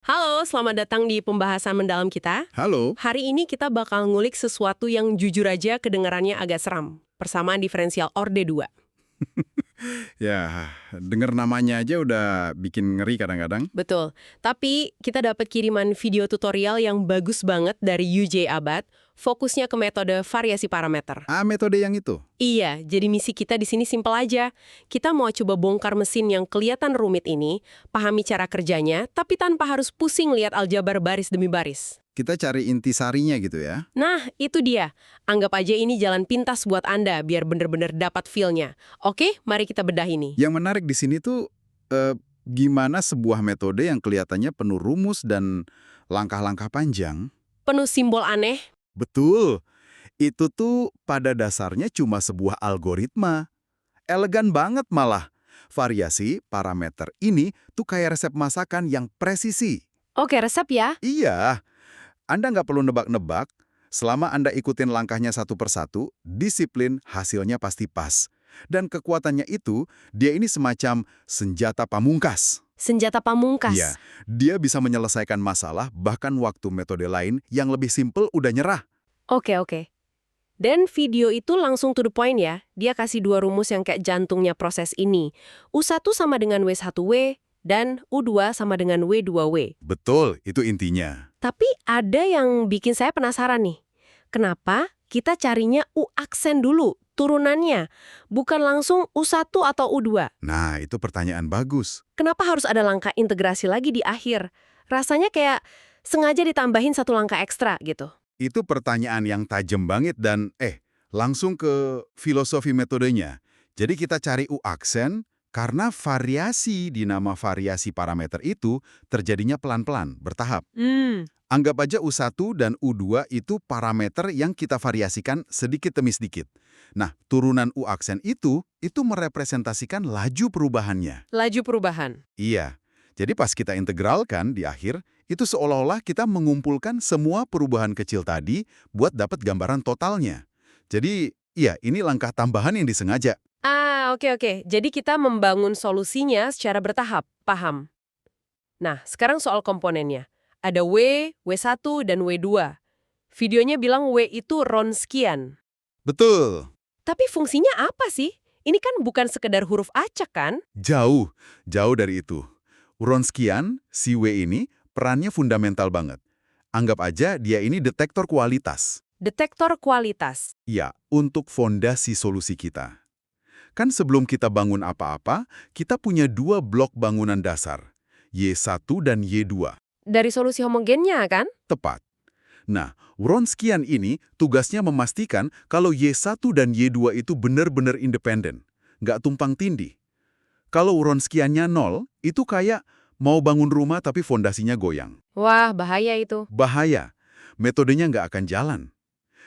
Halo, selamat datang di pembahasan mendalam kita. Halo? Hari ini kita bakal ngulik sesuatu yang jujur aja kedengarannya agak seram. Persamaan diferensial orde 2. Ya, denger namanya aja udah bikin ngeri kadang-kadang. Betul. Tapi kita dapat kiriman video tutorial yang bagus banget dari UJ Abad, fokusnya ke metode variasi parameter. Metode yang itu. Iya, jadi misi kita di sini simpel aja. Kita mau coba bongkar mesin yang kelihatan rumit ini, pahami cara kerjanya, tapi tanpa harus pusing lihat aljabar baris demi baris. Kita cari intisarinya gitu ya. Nah, itu dia. Anggap aja ini jalan pintas buat Anda biar bener-bener dapat feel-nya. Oke, mari kita bedah ini. Yang menarik di sini tuh gimana sebuah metode yang kelihatannya penuh rumus dan langkah-langkah panjang. Penuh simbol aneh. Betul. Itu tuh pada dasarnya cuma sebuah algoritma. Elegan banget malah. Variasi parameter ini tuh kayak resep masakan yang presisi. Oke, resep ya. Iya. Anda nggak perlu nebak-nebak, selama Anda ikutin langkahnya satu persatu, disiplin, hasilnya pasti pas. Dan kekuatannya itu, dia ini semacam senjata pamungkas. Senjata pamungkas. Iya, dia bisa menyelesaikan masalah bahkan waktu metode lain yang lebih simpel udah nyerah. Oke. Dan video itu langsung to the point ya. Dia kasih dua rumus yang kayak jantungnya proses ini. U1 sama dengan W1W, dan U2 sama dengan W2W. Betul, itu intinya. Tapi ada yang bikin saya penasaran nih. Kenapa kita carinya U aksen dulu, turunannya, bukan langsung U1 atau U2? Nah, itu pertanyaan bagus. Kenapa harus ada langkah integrasi lagi di akhir? Rasanya kayak sengaja ditambahin satu langkah ekstra gitu. Itu pertanyaan yang tajam banget dan langsung ke filosofi metodenya. Jadi kita cari U aksen karena variasi di nama variasi parameter itu terjadinya pelan-pelan, bertahap. Anggap aja U1 dan U2 itu parameter yang kita variasikan sedikit demi sedikit. Nah, turunan U aksen itu merepresentasikan laju perubahannya. Laju perubahan. Iya. Jadi pas kita integralkan di akhir, itu seolah-olah kita mengumpulkan semua perubahan kecil tadi buat dapat gambaran totalnya. Jadi, iya, ini langkah tambahan yang disengaja. Oke. Jadi kita membangun solusinya secara bertahap. Paham. Nah, sekarang soal komponennya. Ada W, W1, dan W2. Videonya bilang W itu Wronskian. Betul. Tapi fungsinya apa sih? Ini kan bukan sekedar huruf acak kan? Jauh dari itu. Wronskian, si W ini, perannya fundamental banget. Anggap aja dia ini detektor kualitas. Detektor kualitas. Ya, untuk fondasi solusi kita. Kan sebelum kita bangun apa-apa, kita punya dua blok bangunan dasar, Y1 dan Y2. Dari solusi homogennya kan? Tepat. Nah, Wronskian ini tugasnya memastikan kalau Y1 dan Y2 itu benar-benar independen, nggak tumpang tindih. Kalau Wronskiannya 0, itu kayak mau bangun rumah tapi fondasinya goyang. Wah, bahaya itu. Bahaya. Metodenya nggak akan jalan.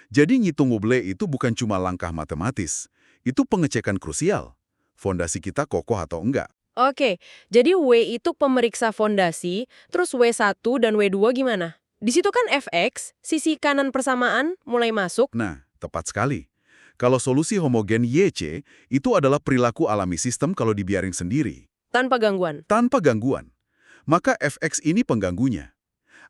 Jadi ngitung woble itu bukan cuma langkah matematis. Itu pengecekan krusial. Fondasi kita kokoh atau enggak. Oke, jadi W itu pemeriksa fondasi, terus W1 dan W2 gimana? Di situ kan Fx, sisi kanan persamaan, mulai masuk. Nah, tepat sekali. Kalau solusi homogen YC, itu adalah perilaku alami sistem kalau dibiarin sendiri. Tanpa gangguan. Tanpa gangguan. Maka Fx ini pengganggunya.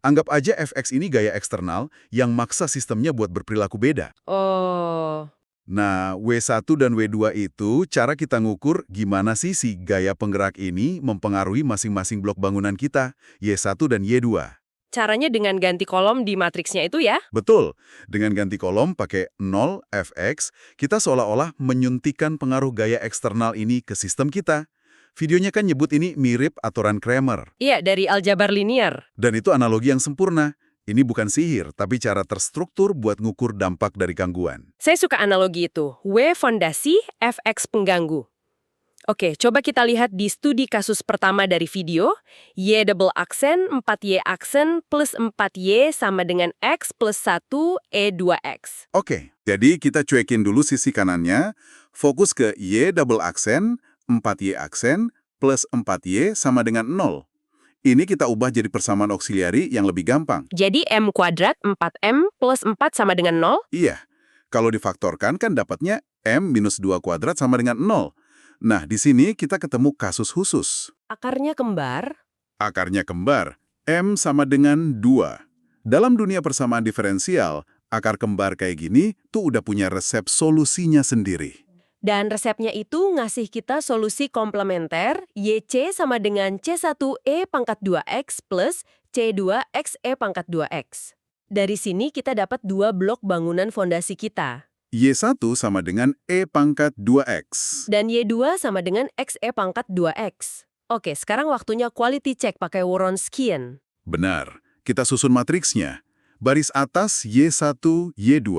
Anggap aja Fx ini gaya eksternal yang maksa sistemnya buat berperilaku beda. Oh, Nah, W1 dan W2 itu cara kita ngukur gimana sih si gaya penggerak ini mempengaruhi masing-masing blok bangunan kita, Y1 dan Y2. caranya dengan ganti kolom di matriksnya itu ya? Betul, dengan ganti kolom pakai 0 Fx, kita seolah-olah menyuntikkan pengaruh gaya eksternal ini ke sistem kita. Videonya kan nyebut ini mirip aturan Cramer. Iya, dari aljabar linier. Dan itu analogi yang sempurna. Ini bukan sihir, tapi cara terstruktur buat ngukur dampak dari gangguan. Saya suka analogi itu. W fondasi, Fx pengganggu. Oke, coba kita lihat di studi kasus pertama dari video. Y double aksen, 4Y aksen, plus 4Y sama dengan X plus 1, E2X. Oke, jadi kita cuekin dulu sisi kanannya, fokus ke Y double aksen, 4Y aksen, plus 4Y sama dengan 0. Ini kita ubah jadi persamaan auxiliary yang lebih gampang. Jadi M kuadrat 4M plus 4 sama dengan 0? Iya, kalau difaktorkan kan dapatnya M minus 2 kuadrat sama dengan 0. Nah, di sini kita ketemu kasus khusus. Akarnya kembar? Akarnya kembar. M sama dengan 2. Dalam dunia persamaan diferensial, akar kembar kayak gini tuh udah punya resep solusinya sendiri. Dan resepnya itu ngasih kita solusi komplementer YC sama dengan C1E pangkat 2X plus C2XE pangkat 2X. Dari sini kita dapat dua blok bangunan fondasi kita. Y1 sama dengan E pangkat 2X. Dan Y2 sama dengan XE pangkat 2X. Oke, sekarang waktunya quality check pakai Wronskian. Benar, kita susun matriksnya. Baris atas Y1, Y2.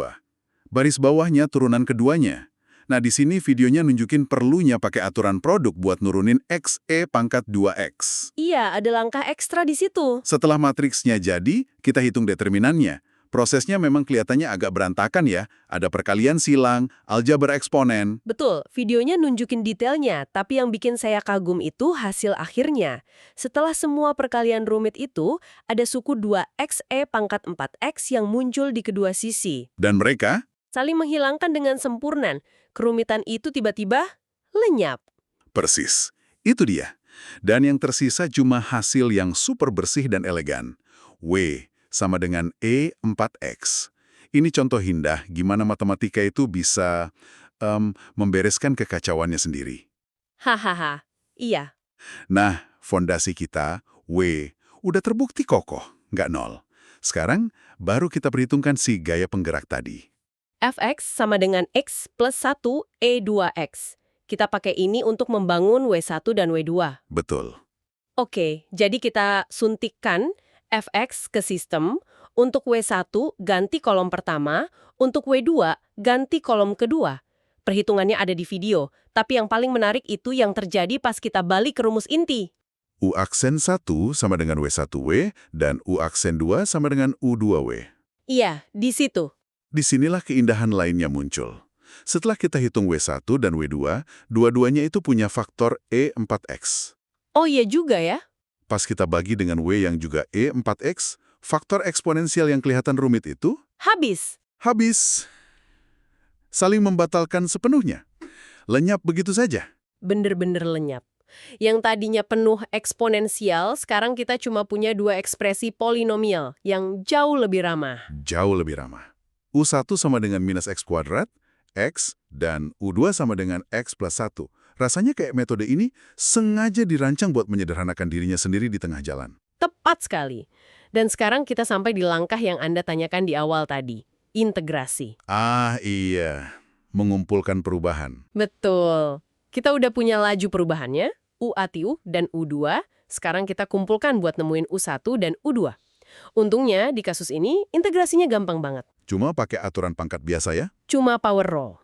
Baris bawahnya turunan keduanya. Nah, di sini videonya nunjukin perlunya pakai aturan produk buat nurunin XE pangkat 2X. Iya, ada langkah ekstra di situ. Setelah matriksnya jadi, kita hitung determinannya. Prosesnya memang kelihatannya agak berantakan ya. Ada perkalian silang, aljabar eksponen. Betul, videonya nunjukin detailnya, tapi yang bikin saya kagum itu hasil akhirnya. Setelah semua perkalian rumit itu, ada suku 2xe pangkat 4x yang muncul di kedua sisi. Dan mereka Saling menghilangkan dengan sempurna. Kerumitan itu tiba-tiba lenyap. persis. Itu dia. Dan yang tersisa cuma hasil yang super bersih dan elegan. W sama dengan E4X. Ini contoh indah gimana matematika itu bisa membereskan kekacauannya sendiri. Hahaha, iya. Nah, fondasi kita, W, udah terbukti kokoh, nggak nol. Sekarang, baru kita perhitungkan si gaya penggerak tadi. Fx sama dengan X plus 1 E2X. Kita pakai ini untuk membangun W1 dan W2. Betul. Oke, jadi kita suntikkan Fx ke sistem, untuk W1 ganti kolom pertama, untuk W2 ganti kolom kedua. Perhitungannya ada di video, tapi yang paling menarik itu yang terjadi pas kita balik ke rumus inti. U aksen 1 sama dengan W1W, dan U aksen 2 sama dengan U2W. Iya, di situ. Disinilah keindahan lainnya muncul. Setelah kita hitung W1 dan W2, dua-duanya itu punya faktor E4X. Oh iya juga ya. Pas kita bagi dengan W yang juga E4X, faktor eksponensial yang kelihatan rumit itu Habis. habis. Saling membatalkan sepenuhnya. Lenyap begitu saja. Bener-bener lenyap. Yang tadinya penuh eksponensial, sekarang kita cuma punya dua ekspresi polinomial yang jauh lebih ramah. Jauh lebih ramah. U1 sama dengan minus X kuadrat, X, dan U2 sama dengan X plus 1. Rasanya kayak metode ini sengaja dirancang buat menyederhanakan dirinya sendiri di tengah jalan. Tepat sekali. Dan sekarang kita sampai di langkah yang Anda tanyakan di awal tadi, integrasi. Ah iya, mengumpulkan perubahan. Betul. Kita udah punya laju perubahannya, U ATU dan U2, sekarang kita kumpulkan buat nemuin U1 dan U2. Untungnya di kasus ini integrasinya gampang banget. Cuma pakai aturan pangkat biasa ya? Cuma power roll.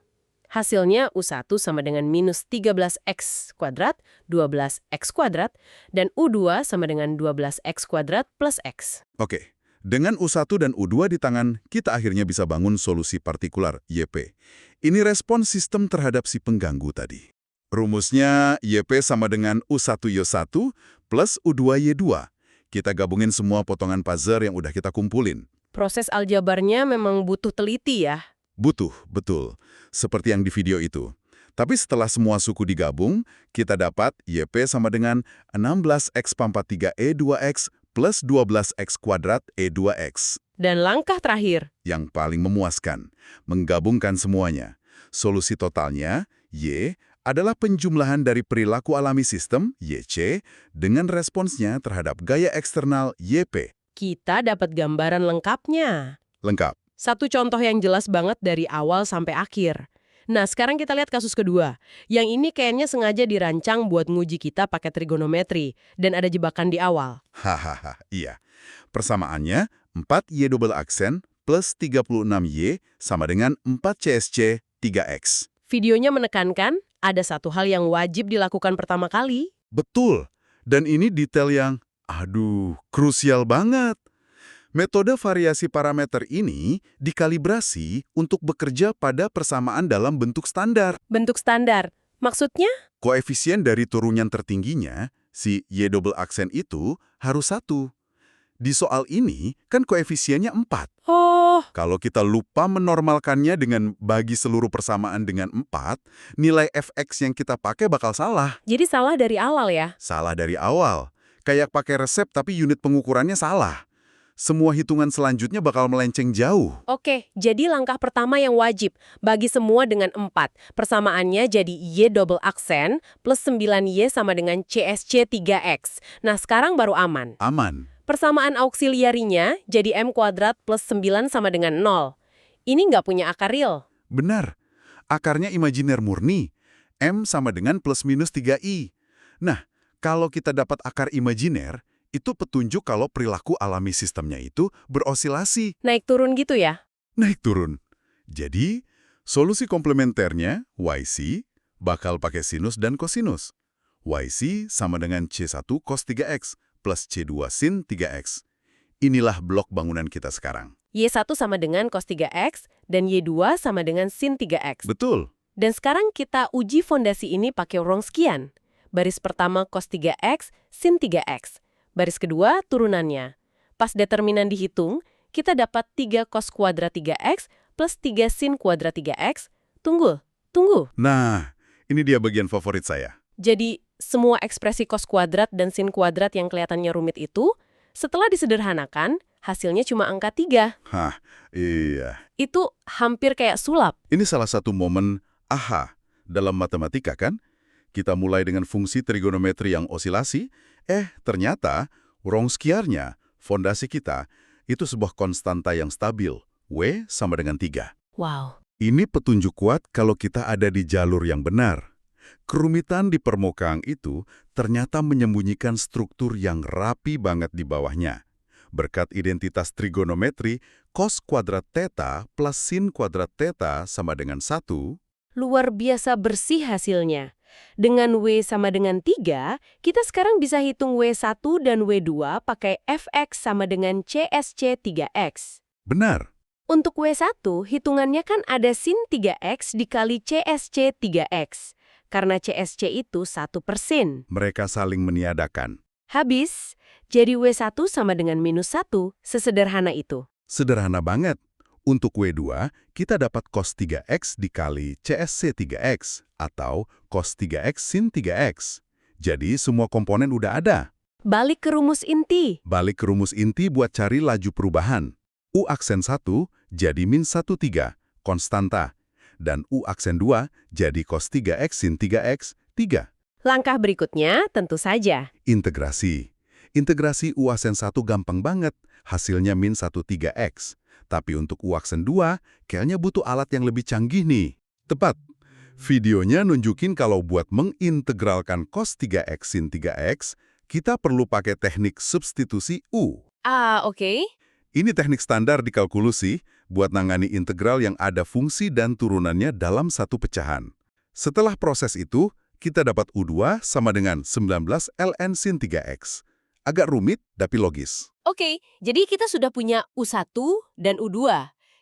Hasilnya U1 sama dengan minus 13x kuadrat, 12x kuadrat, dan U2 sama dengan 12x kuadrat plus x. Oke, dengan U1 dan U2 di tangan, kita akhirnya bisa bangun solusi partikular, YP. Ini respons sistem terhadap si pengganggu tadi. Rumusnya YP sama dengan U1Y1 plus U2Y2. Kita gabungin semua potongan puzzle yang udah kita kumpulin. Proses aljabarnya memang butuh teliti ya. Butuh, betul. Seperti yang di video itu. Tapi setelah semua suku digabung, kita dapat YP sama dengan 16x pangkat 3E2x plus 12x kuadrat E2x. Dan langkah terakhir, Yang paling memuaskan, menggabungkan semuanya. Solusi totalnya, Y, adalah penjumlahan dari perilaku alami sistem, YC, dengan responsnya terhadap gaya eksternal, YP. kita dapat gambaran lengkapnya. Lengkap. Satu contoh yang jelas banget dari awal sampai akhir. Nah, sekarang kita lihat kasus kedua. Yang ini kayaknya sengaja dirancang buat nguji kita pakai trigonometri, dan ada jebakan di awal. Hahaha, iya. Persamaannya, 4Y double aksen plus 36Y sama dengan 4CSC 3X. Videonya menekankan, ada satu hal yang wajib dilakukan pertama kali. Betul. Dan ini detail yang, krusial banget. Metode variasi parameter ini dikalibrasi untuk bekerja pada persamaan dalam bentuk standar. Bentuk standar. Maksudnya? Koefisien dari turunan tertingginya, si Y double aksen itu, harus 1. Di soal ini, kan koefisiennya 4. Oh, Kalau kita lupa menormalkannya dengan bagi seluruh persamaan dengan 4, nilai fx yang kita pakai bakal salah. jadi salah dari awal ya? Salah dari awal. Kayak pakai resep tapi unit pengukurannya salah. Semua hitungan selanjutnya bakal melenceng jauh. Oke, jadi langkah pertama yang wajib, bagi semua dengan 4. Persamaannya jadi Y double aksen plus 9Y sama dengan CSC 3X. Nah, sekarang baru aman. Aman. Persamaan auxiliarinya jadi M kuadrat plus 9 sama dengan 0. Ini nggak punya akar real. Benar. Akarnya imajiner murni. M sama dengan plus minus 3I. Nah, kalau kita dapat akar imajiner, itu petunjuk kalau perilaku alami sistemnya itu berosilasi. Naik turun gitu ya? Naik turun. Jadi, solusi komplementernya, YC, bakal pakai sinus dan kosinus. YC sama dengan C1 cos 3X plus C2 sin 3X. Inilah blok bangunan kita sekarang. Y1 sama dengan cos 3X dan Y2 sama dengan sin 3X. Betul. Dan sekarang kita uji fondasi ini pakai Wronskian. Baris pertama cos 3X, sin 3X. Baris kedua turunannya. Pas determinan dihitung, kita dapat 3 cos kuadrat 3X plus 3 sin kuadrat 3X. Tunggu. Nah, ini dia bagian favorit saya. Jadi, semua ekspresi cos kuadrat dan sin kuadrat yang kelihatannya rumit itu, setelah disederhanakan, hasilnya cuma angka 3. Hah, iya. Itu hampir kayak sulap. Ini salah satu momen aha dalam matematika kan? Kita mulai dengan fungsi trigonometri yang osilasi, ternyata Wronskiannya, fondasi kita, itu sebuah konstanta yang stabil, W sama dengan 3. Wow. Ini petunjuk kuat kalau kita ada di jalur yang benar. Kerumitan di permukaan itu ternyata menyembunyikan struktur yang rapi banget di bawahnya. Berkat identitas trigonometri, cos kuadrat theta plus sin kuadrat theta sama dengan 1. Luar biasa bersih hasilnya. Dengan W sama dengan 3, kita sekarang bisa hitung W1 dan W2 pakai Fx sama dengan CSC 3X. Benar. Untuk W1, hitungannya kan ada sin 3X dikali CSC 3X. Karena CSC itu 1%. Mereka saling meniadakan. Habis, jadi W1 sama dengan minus 1, sesederhana itu. Sederhana banget. Untuk W2, kita dapat cos 3X dikali CSC 3X atau cos 3X sin 3X. Jadi semua komponen udah ada. Balik ke rumus inti. Balik ke rumus inti buat cari laju perubahan. U aksen 1 jadi min 1,3, konstanta. Dan U aksen 2 jadi cos 3X sin 3X, 3. Langkah berikutnya tentu saja. Integrasi. Integrasi U aksen 1 gampang banget, hasilnya min 1,3X. Tapi untuk U aksen 2, kayaknya butuh alat yang lebih canggih nih. Tepat. Videonya nunjukin kalau buat mengintegralkan cos 3X sin 3X, kita perlu pakai teknik substitusi U. Oke. Ini teknik standar di kalkulusi buat nangani integral yang ada fungsi dan turunannya dalam satu pecahan. Setelah proses itu, kita dapat U2 sama dengan 19 ln sin 3X. Agak rumit, tapi logis. Oke, jadi kita sudah punya U1 dan U2.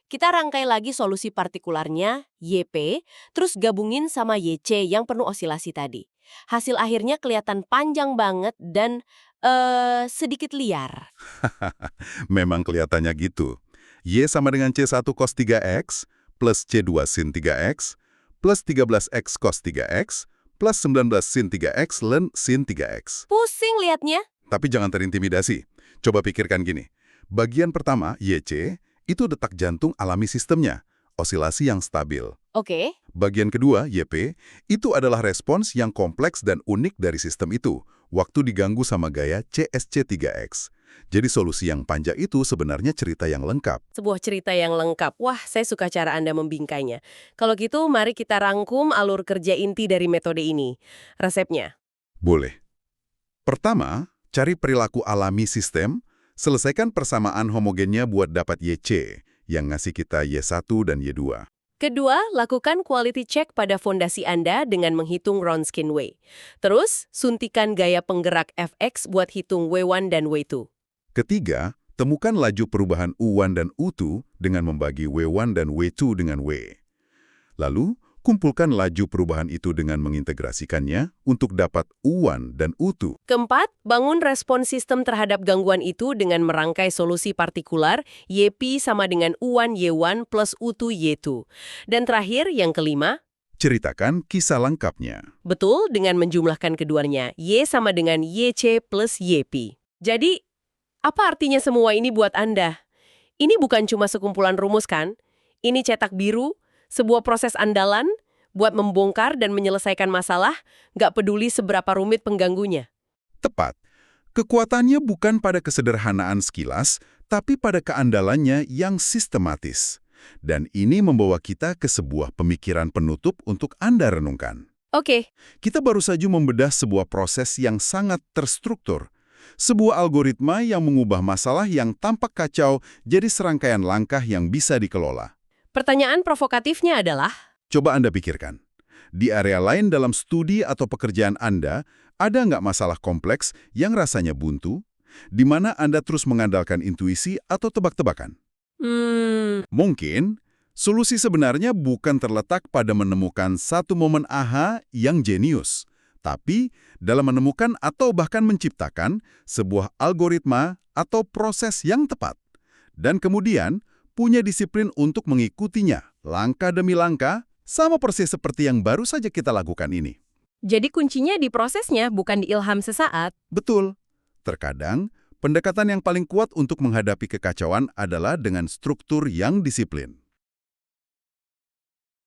Kita rangkai lagi solusi partikularnya, YP, terus gabungin sama YC yang penuh osilasi tadi. Hasil akhirnya kelihatan panjang banget dan sedikit liar. Memang kelihatannya gitu. Y sama dengan C1 cos 3X plus C2 sin 3X plus 13X cos 3X plus 19 sin 3X ln sin 3X. Pusing liatnya. Tapi jangan terintimidasi. Coba pikirkan gini. Bagian pertama, YC, itu detak jantung alami sistemnya, osilasi yang stabil. Oke. Bagian kedua, YP, itu adalah respons yang kompleks dan unik dari sistem itu, waktu diganggu sama gaya CSC 3X. Jadi solusi yang panjang itu sebenarnya cerita yang lengkap. Sebuah cerita yang lengkap. Wah, saya suka cara Anda membingkainya. Kalau gitu, mari kita rangkum alur kerja inti dari metode ini. Resepnya. Boleh. Pertama, cari perilaku alami sistem, selesaikan persamaan homogennya buat dapat YC, yang ngasih kita Y1 dan Y2. Kedua, lakukan quality check pada fondasi Anda dengan menghitung Wronskian way. Terus, suntikan gaya penggerak Fx buat hitung W1 dan W2. Ketiga, temukan laju perubahan U1 dan U2 dengan membagi W1 dan W2 dengan W. Lalu, kumpulkan laju perubahan itu dengan mengintegrasikannya untuk dapat U1 dan U2. Keempat, bangun respons sistem terhadap gangguan itu dengan merangkai solusi partikular YP sama dengan U1 Y1 plus U2 Y2. Dan terakhir, yang kelima, Ceritakan kisah lengkapnya. Betul, dengan menjumlahkan keduanya, Y sama dengan YC plus YP. Jadi, apa artinya semua ini buat Anda? Ini bukan cuma sekumpulan rumus kan? Ini cetak biru, sebuah proses andalan, buat membongkar dan menyelesaikan masalah, nggak peduli seberapa rumit pengganggunya. Tepat. Kekuatannya bukan pada kesederhanaan sekilas, tapi pada keandalannya yang sistematis. Dan ini membawa kita ke sebuah pemikiran penutup untuk Anda renungkan. Oke, Kita baru saja membedah sebuah proses yang sangat terstruktur. Sebuah algoritma yang mengubah masalah yang tampak kacau jadi serangkaian langkah yang bisa dikelola. pertanyaan provokatifnya adalah, Coba Anda pikirkan. Di area lain dalam studi atau pekerjaan Anda, ada nggak masalah kompleks yang rasanya buntu, di mana Anda terus mengandalkan intuisi atau tebak-tebakan? Mungkin, solusi sebenarnya bukan terletak pada menemukan satu momen aha yang jenius, tapi dalam menemukan atau bahkan menciptakan sebuah algoritma atau proses yang tepat. Dan kemudian, punya disiplin untuk mengikutinya, langkah demi langkah, sama persis seperti yang baru saja kita lakukan ini. jadi kuncinya di prosesnya, bukan di ilham sesaat. Betul. Terkadang, pendekatan yang paling kuat untuk menghadapi kekacauan adalah dengan struktur yang disiplin.